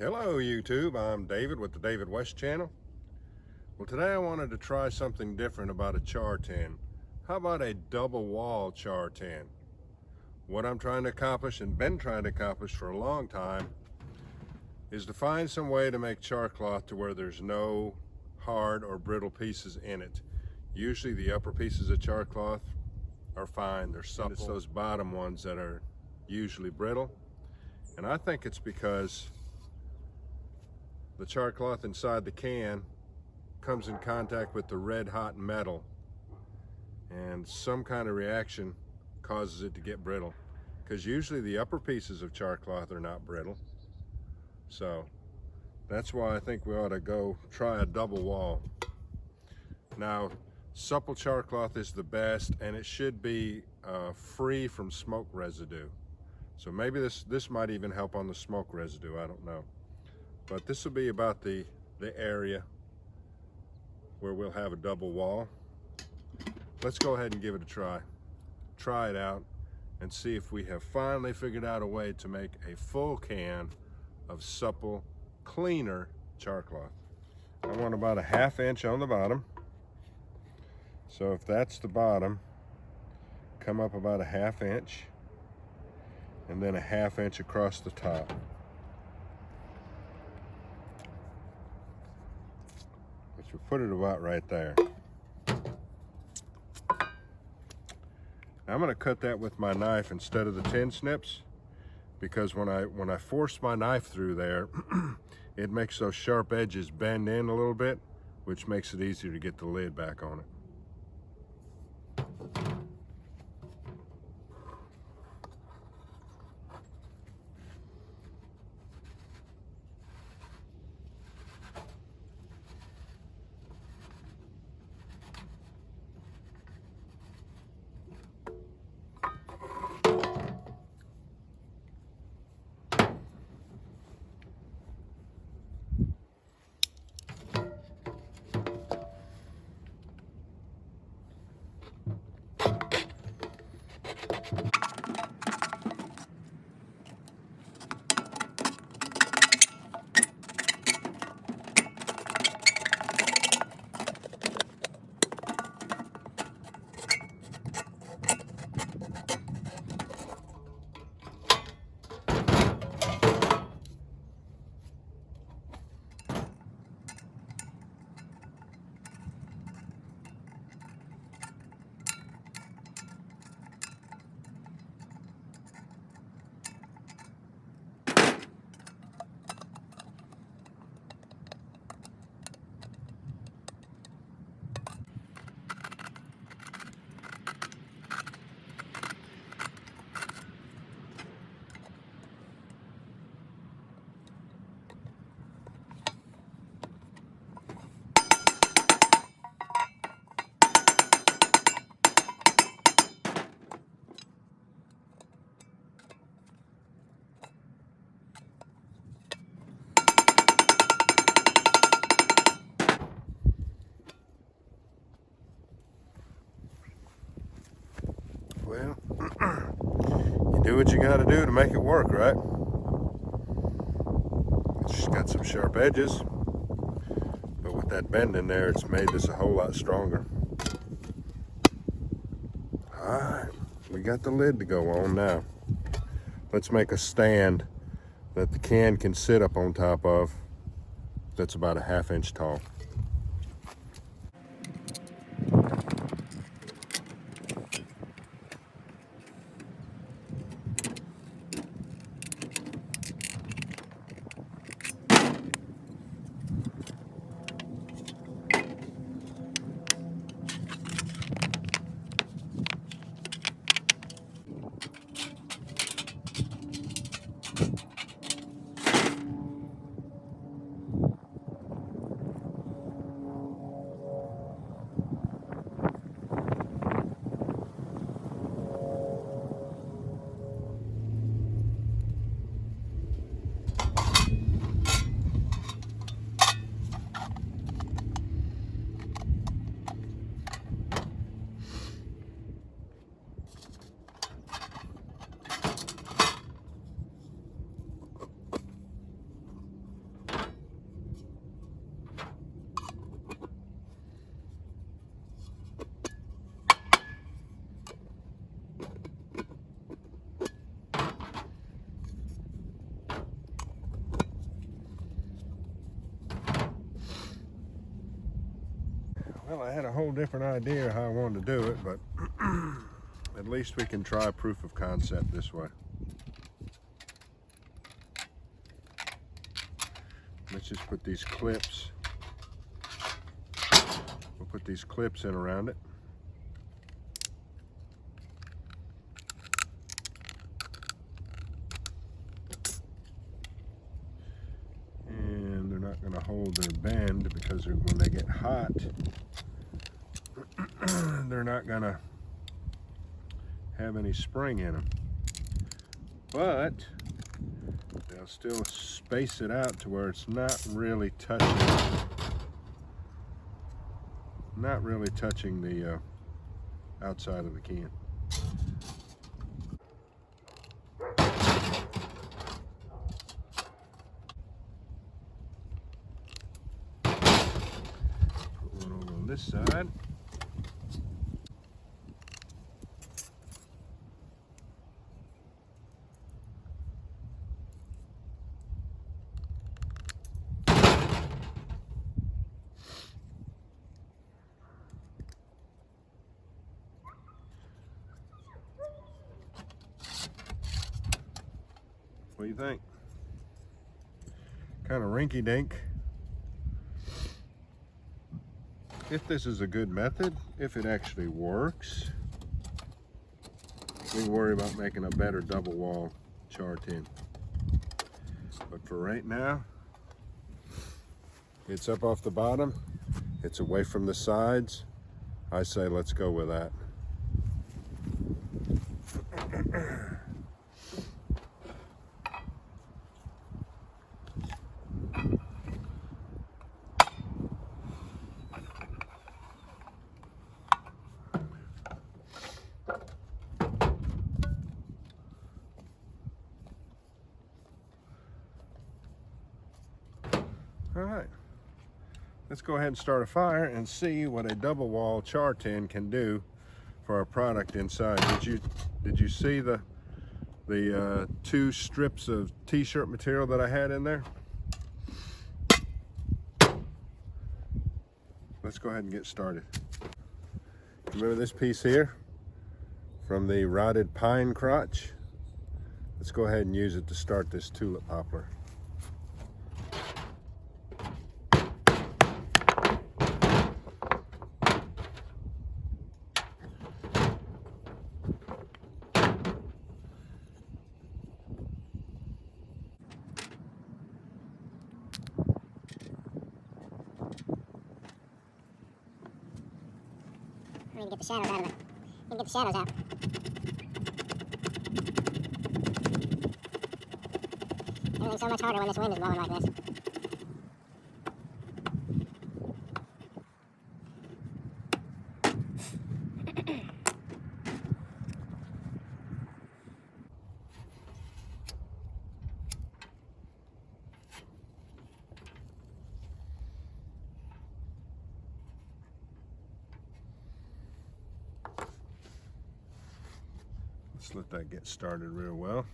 Hello YouTube, I'm David with the David West channel. Well, today I wanted to try something different about a char tin. How about a double wall char tin? What I'm trying to accomplish and been trying to accomplish for a long time is to find some way to make char cloth to where there's no hard or brittle pieces in it. Usually the upper pieces of char cloth are fine, they're supple. It's those bottom ones that are usually brittle. And I think it's because the char cloth inside the can comes in contact with the red hot metal, and some kind of reaction causes it to get brittle, because usually the upper pieces of char cloth are not brittle. So that's why I think we ought to go try a double wall. Now, supple char cloth is the best, and it should be free from smoke residue. So maybe this might even help on the smoke residue, I don't know. But this will be about the area where we'll have a double wall. Let's go ahead and give it a try. Try it out and see if we have finally figured out a way to make a full can of supple, cleaner char cloth. I want about a 1/2 inch on the bottom. So if that's the bottom, come up about a 1/2 inch and then a 1/2 inch across the top. We'll put it about right there. Now I'm going to cut that with my knife instead of the tin snips, because when I force my knife through there, it makes those sharp edges bend in a little bit, which makes it easier to get the lid back on it. Well, you do what you got to do to make it work, right? It's just got some sharp edges, but with that bend in there, it's made this a whole lot stronger. All right, we got the lid to go on now. Let's make a stand that the can can sit up on top of, that's about a 1/2 inch tall. Well, I had a whole different idea how I wanted to do it, but at least we can try proof of concept this way. Let's just put these clips. We'll put these clips in around it. And they're not going to hold their bend because when they get hot, they're not going to have any spring in them. But they'll still space it out to where it's not really touching the outside of the can. Put one over on this side. What do you think? Kind of rinky-dink. If this is a good method, if it actually works, we can worry about making a better double wall char tin. But for right now, it's up off the bottom, it's away from the sides. I say let's go with that. All right, let's go ahead and start a fire and see what a double wall char tin can do for our product inside. Did you see the two strips of t-shirt material that I had in there? Let's go ahead and get started. Remember this piece here from the rotted pine crotch? Let's go ahead and use it to start this tulip poplar. I need to get the shadows out of it. Get the shadows out. Everything's so much harder when this wind is blowing like this. Let's let that get started real well.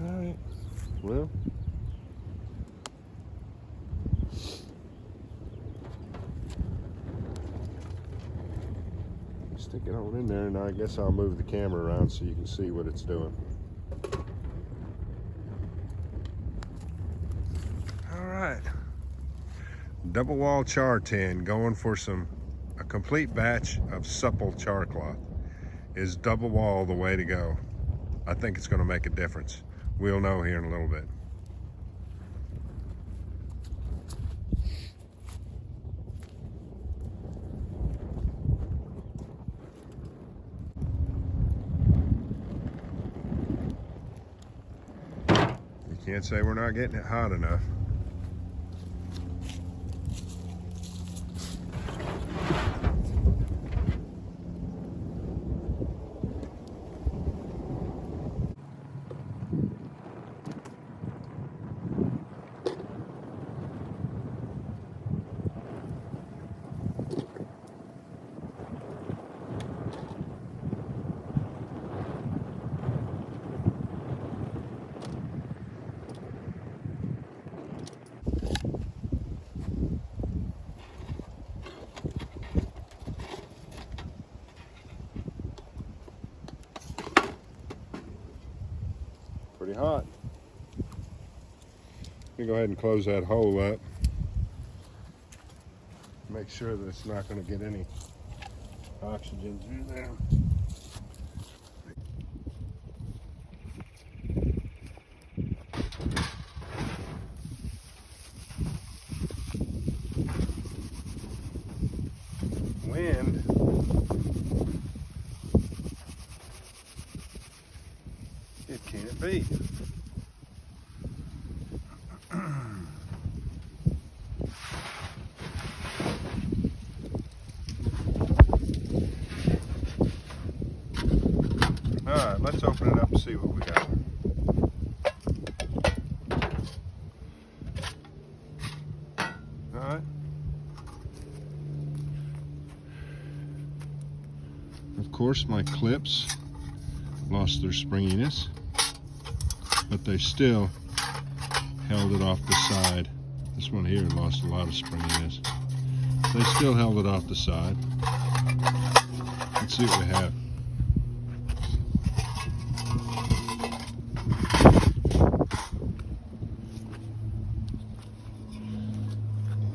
All right, well, stick it on in there, and I guess I'll move the camera around so you can see what it's doing. Double wall char tin going for a complete batch of Supple char cloth. Is double wall the way to go? I think it's going to make a difference. We'll know here in a little bit. You can't say we're not getting it hot enough. Let me go ahead and close that hole up. Make sure that it's not going to get any oxygen through there. Wind. It can't be. Alright, let's open it up and see what we got. Alright. Of course, my clips lost their springiness, but they still held it off the side. This one here lost a lot of springiness. They still held it off the side. Let's see what we have.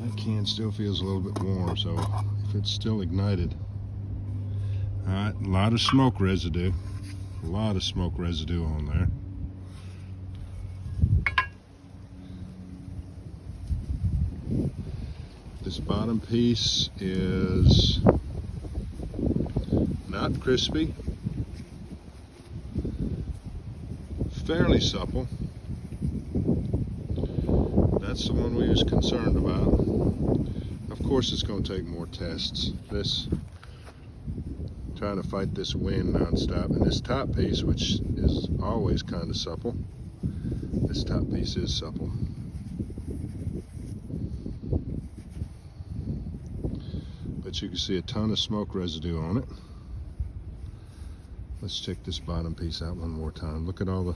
That can still feels a little bit warm, so if it's still ignited. Alright, a lot of smoke residue. A lot of smoke residue on there. This bottom piece is not crispy, fairly supple. That's the one we was concerned about. Of course it's going to take more tests. This, trying to fight this wind non-stop, and this top piece, which is always kind of supple, this top piece is supple. But you can see a ton of smoke residue on it. Let's check this bottom piece out one more time. Look at all the,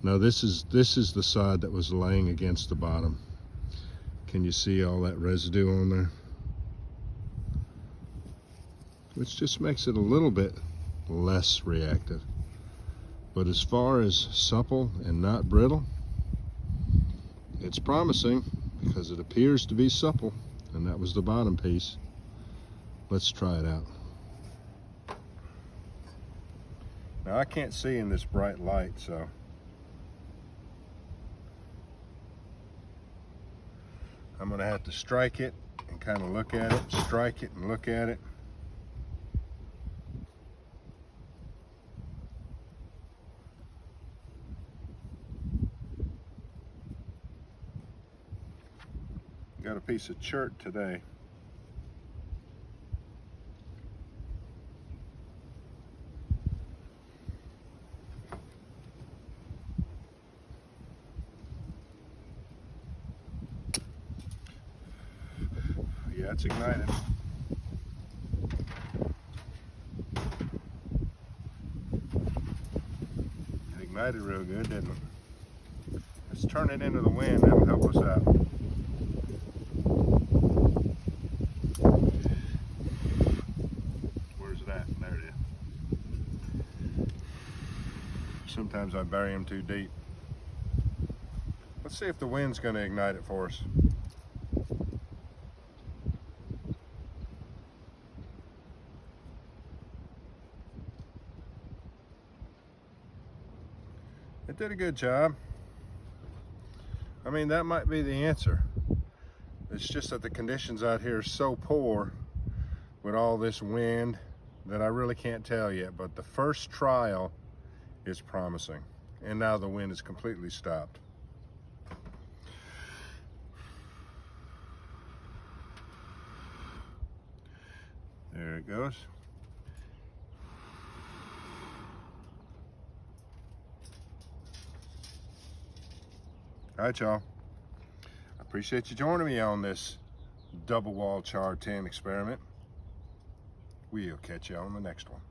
now this is the side that was laying against the bottom. Can you see all that residue on there? Which just makes it a little bit less reactive. But as far as supple and not brittle, it's promising because it appears to be supple, and that was the bottom piece. Let's try it out. Now I can't see in this bright light, so I'm gonna have to strike it and kind of look at it, strike it and look at it. Got a piece of chert today. Yeah, it's ignited. It ignited real good, didn't it? Let's turn it into the wind. That'll help us out. Where's it at? There it is. Sometimes I bury them too deep. Let's see if the wind's going to ignite it for us. It did a good job. I mean, that might be the answer. It's just that the conditions out here are so poor with all this wind that I really can't tell yet. But the first trial is promising. And now the wind is completely stopped. There it goes. All right, y'all. I appreciate you joining me on this double wall char tin experiment. We'll catch you on the next one.